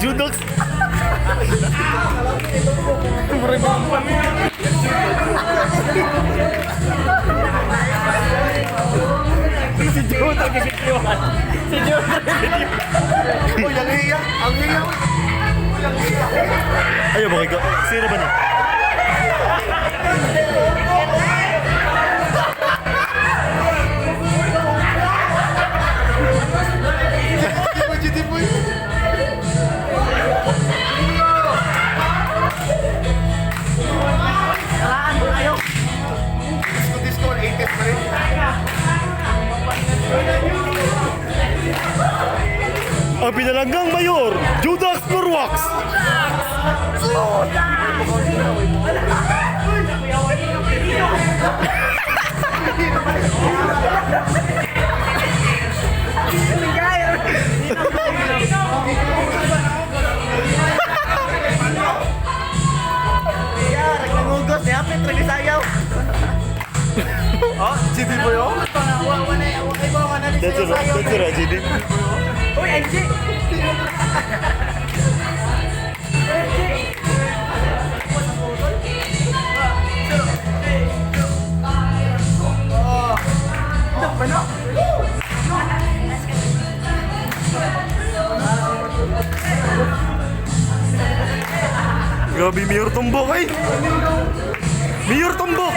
Judox. Si Joe nagkikitiwan. Si Joe nagkikitiwan. Uy, ang hiyak! Ang hiyak! Ayaw mo kayo. Sino ba niya? GT boy! Kalaan mo kayo. Disco, 80s pa rin. Ang pinalanggang mayor, Judas Purwax. Nangugos, ya, Petro ni sayaw. Ah, GT boy oh? That's right, JD. Uy, MJ! Grabe, Mayor Tumbok ay! Mayor Tumbok!